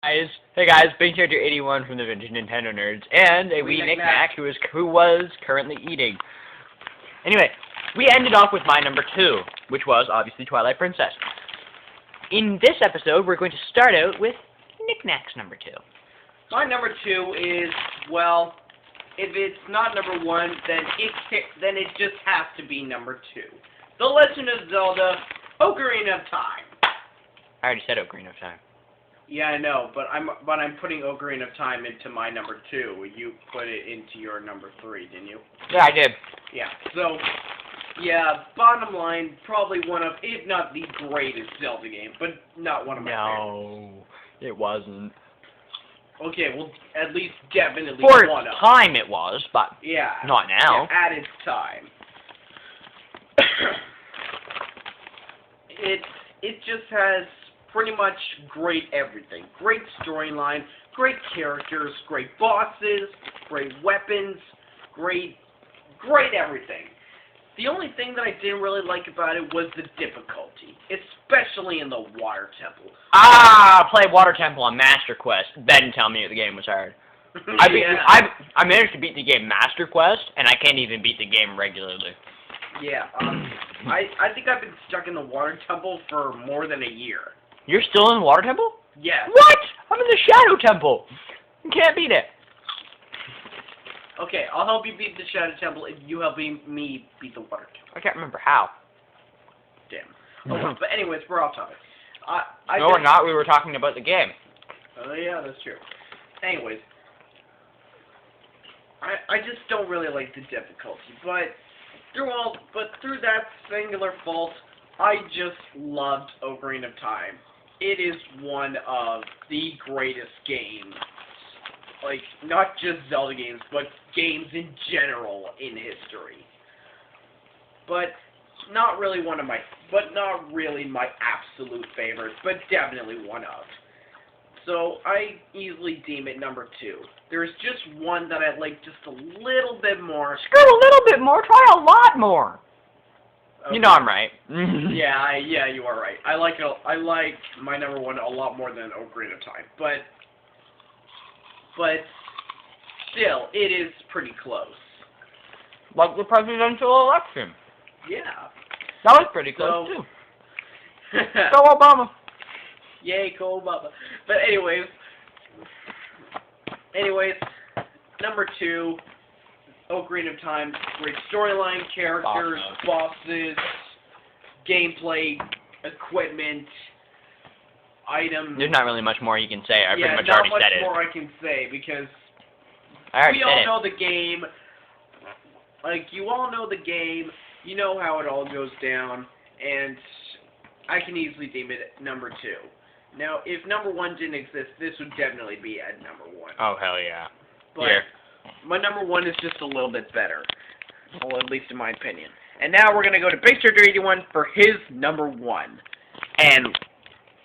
Hey guys, Big Character 81 from the Vintage Nintendo Nerds, and a wee knick-knack who was currently eating. Anyway, we ended off with my number 2, which was obviously Twilight Princess. In this episode, we're going to start out with Knick-Knack's number 2. My number 2 is, well, if it's not number 1, then it just has to be number 2. The Legend of Zelda: Ocarina of Time. I already said Ocarina of Time. Yeah, I know, but I'm putting Ocarina of Time into my number 2. You put it into your number 3, didn't you? Yeah, I did. Yeah. So, yeah. Bottom line, probably one of, if not the greatest Zelda game, but not one of my favorites. No, it wasn't. Okay, well, at least definitely For one its of. time, it was, but Yeah. not now. Yeah, at its time. It just has pretty much great everything. Great storyline, great characters, great bosses, great weapons, great everything. The only thing that I didn't really like about it was the difficulty, especially in the Water Temple. Play Water Temple on Master Quest, then tell me the game was hard. I managed to beat the game Master Quest, and I can't even beat the game regularly. Yeah, I think I've been stuck in the Water Temple for more than a year. You're still in the Water Temple? Yes. What? I'm in the Shadow Temple. You can't beat it. Okay, I'll help you beat the Shadow Temple if you help me beat the Water Temple. I can't remember how. Damn. Oh, but anyways, we're off topic. No, we're not. We were talking about the game. Oh, yeah, that's true. Anyways, I just don't really like the difficulty, but through that singular fault, I just loved Ocarina of Time. It is one of the greatest games, like, not just Zelda games, but games in general in history. But not really my absolute favorite, but definitely one of. So I easily deem it number 2. There's just one that I like just a little bit more. Screw a little bit more, try a lot more. Okay. You know I'm right. Yeah, you are right. I like my number 1 a lot more than Ocarina of Time, but still, it is pretty close. Like the presidential election. Yeah. That was pretty close too. Go Obama. Yay, go Obama. But anyways, number 2. Ocarina of Time, great storyline, characters, bosses, gameplay, equipment, items. There's not really much more you can say. I pretty much not already much said it. more I can say because we all know the game. Like, you all know the game. You know how it all goes down, and I can easily deem it number 2. Now, if number 1 didn't exist, this would definitely be at number 1. Oh, hell yeah. But my number 1 is just a little bit better. Well, at least in my opinion. And now we're going to go to Big Character 81 for his number 1. And,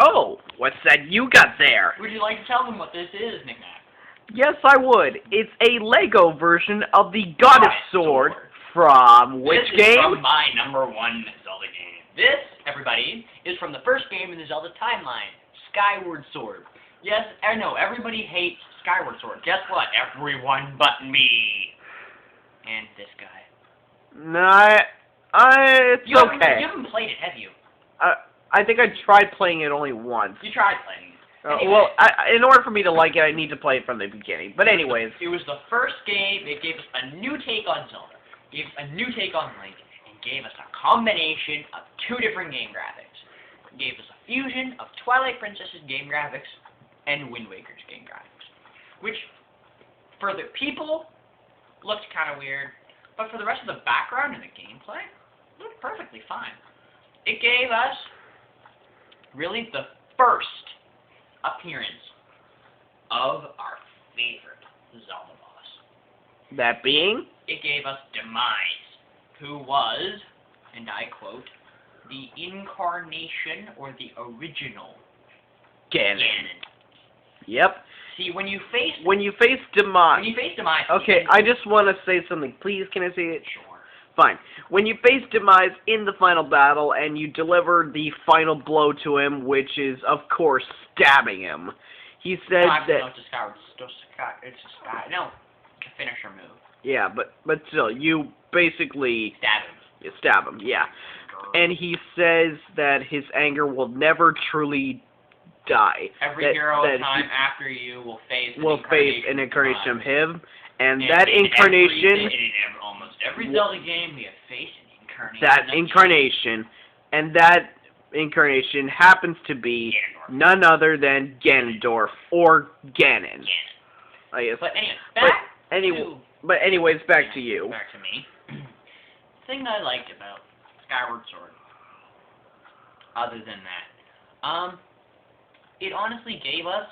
oh, what's that you got there? Would you like to tell them what this is, Knick-Knack? Yes, I would. It's a Lego version of the Goddess Sword from which game? This is from my number 1 Zelda game. This, everybody, is from the first game in the Zelda timeline, Skyward Sword. Yes, I know, everybody hates Skyward Sword. Guess what? Everyone but me. And this guy. No, it's okay. You haven't played it, have you? I think I tried playing it only once. You tried playing it. Anyway, well, in order for me to like it, I need to play it from the beginning. But anyways. It was the first game. It gave us a new take on Zelda. Gave us a new take on Link. And gave us a combination of 2 different game graphics. It gave us a fusion of Twilight Princess's game graphics and Wind Waker's game graphics. Which, for the people, looked kind of weird. But for the rest of the background and the gameplay, it looked perfectly fine. It gave us, really, the first appearance of our favorite Zelda boss. That being? It gave us Demise, who was, and I quote, the incarnation or the original Ganon. Yep. See, when you face Demise. Okay, I just want to say something. Please, can I say it? Sure. Fine. When you face Demise in the final battle and you deliver the final blow to him, which is, of course, stabbing him, he said No, actually, that no, it's a Skyward. It's a Sky. No, it's a finisher move. yeah, but still, you basically Stab him. stab him. Yeah, and he says that his anger will never truly die. Every that, hero that time he after you will face an incarnation of him, and And that in incarnation, almost every Zelda game, we have faced an incarnation. that incarnation, and that incarnation happens to be Ganondorf. none other than Ganondorf or Ganon. Ganon. I guess. But anyway, anyways, back to you. Back to me. The thing I liked about Skyward Sword, other than that, it honestly gave us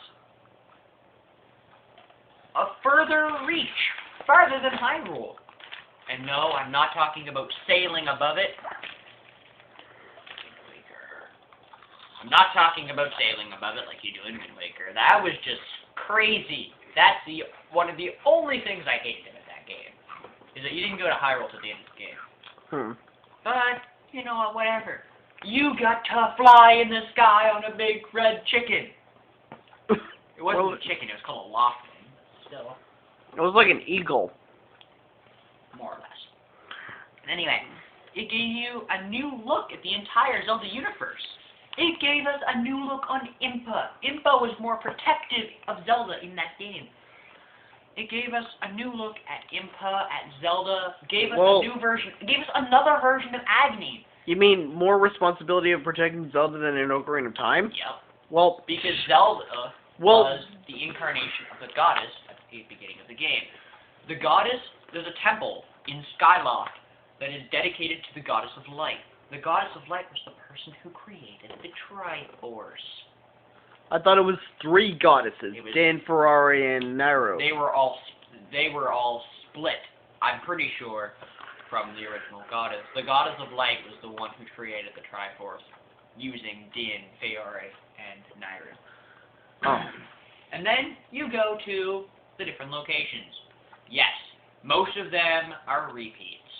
a further reach, farther than Hyrule. And no, I'm not talking about sailing above it. I'm not talking about sailing above it like you do in Wind Waker. That was just crazy. That's one of the only things I hated about that game, is that you didn't go to Hyrule to the end of the game. But, you know what, whatever. You got to fly in the sky on a big red chicken. It wasn't a chicken, it was called a lofton. Still, It was like an eagle. more or less. Anyway, it gave you a new look at the entire Zelda universe. It gave us a new look on Impa. Impa was more protective of Zelda in that game. It gave us a new look at Impa, at Zelda, gave us a new version, gave us another version of Agni. You mean more responsibility of protecting Zelda than in Ocarina of Time? Yep. Well, Because Zelda was the incarnation of the goddess at the beginning of the game. The goddess, there's a temple in Skyloft that is dedicated to the goddess of light. The goddess of light was the person who created the Triforce. I thought it was three goddesses, Dan, Ferrari, and Nairo. They were all split, I'm pretty sure, from the original goddess. The goddess of light was the one who created the Triforce using Din, Fiore, and Nairo. Oh. And then you go to the different locations. Yes, most of them are repeats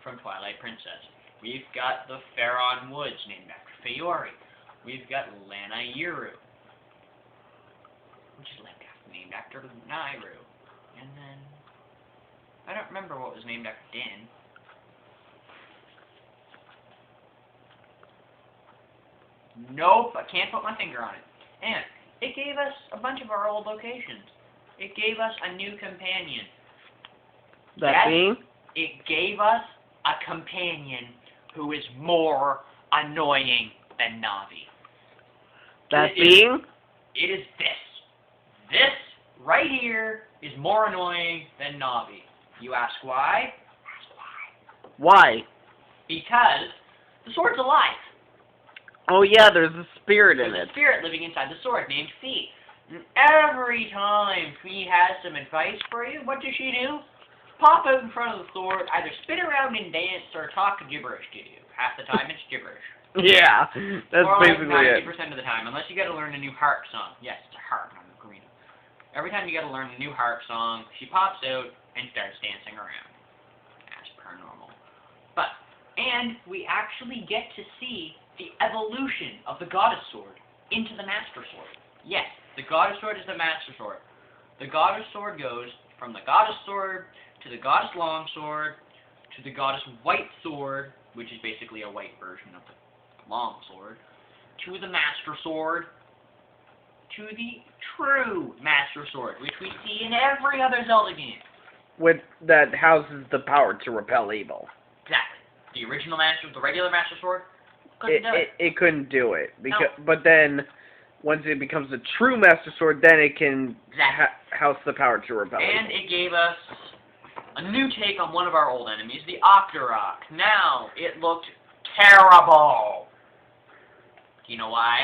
from Twilight Princess. We've got the Faron Woods, named after Fiore. We've got Lanairu, which is named after Nairo. And then, I don't remember what was named after Din. Nope, I can't put my finger on it. And it gave us a bunch of our old locations. It gave us a new companion. That being? It gave us a companion who is more annoying than Navi. That being? It is this. This right here is more annoying than Navi. You ask why? Ask why. Why? Because the sword's alive. Oh yeah, there's a spirit in There's it. a spirit living inside the sword named Fee. And every time Fee has some advice for you, what does she do? Pop out in front of the sword, either spin around and dance, or talk gibberish to you. Half the time it's gibberish. Yeah, that's or basically like 90% it. of the time, unless you gotta learn a new harp song. Yes, it's a harp, not an ocarina. Every time you gotta learn a new harp song, she pops out and starts dancing around. As per normal. And we actually get to see the evolution of the Goddess Sword into the Master Sword. Yes, the Goddess Sword is the Master Sword. The Goddess Sword goes from the Goddess Sword to the Goddess Longsword to the Goddess White Sword, which is basically a white version of the Long Sword, to the Master Sword, to the true Master Sword, which we see in every other Zelda game. That houses the power to repel evil. Exactly. The original Master, the regular Master Sword, couldn't do it. It couldn't do it because, but then once it becomes a true Master Sword, then it can house the power to repel evil. And it gave us a new take on one of our old enemies, the Octorok. Now, it looked terrible. Do you know why?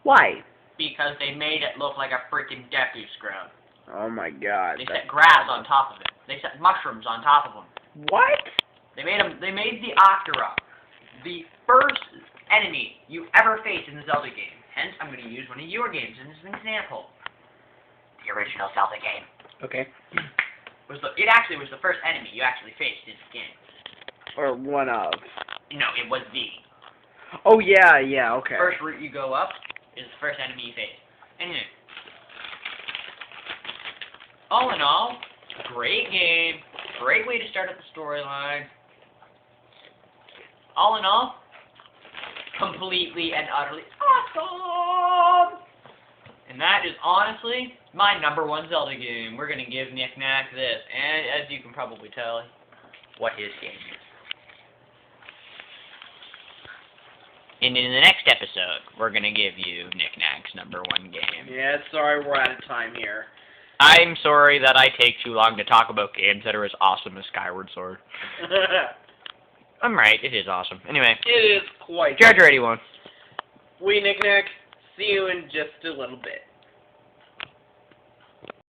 Why? Because they made it look like a freaking Deku Scrub. Oh my god. They set grass on top of it. They set mushrooms on top of them. What? They made the Octorok the first enemy you ever face in the Zelda game. Hence, I'm going to use one of your games as an example. The original Zelda game. Okay. It actually was the first enemy you actually faced in the game. Or one of. No, it was the. Oh yeah, okay. First route you go up is the first enemy you face. Anyway, all in all, great game. Great way to start up the storyline. All in all, completely and utterly awesome! And that is honestly my #1 Zelda game. We're going to give Nick Knack this. And as you can probably tell, what his game is. And in the next episode, we're going to give you Nick Knack's #1 game. Yeah, sorry, we're out of time here. I'm sorry that I take too long to talk about games that are as awesome as Skyward Sword. I'm right, it is awesome. Anyway. It is quite. George 81. We Nick Knack, see you in just a little bit.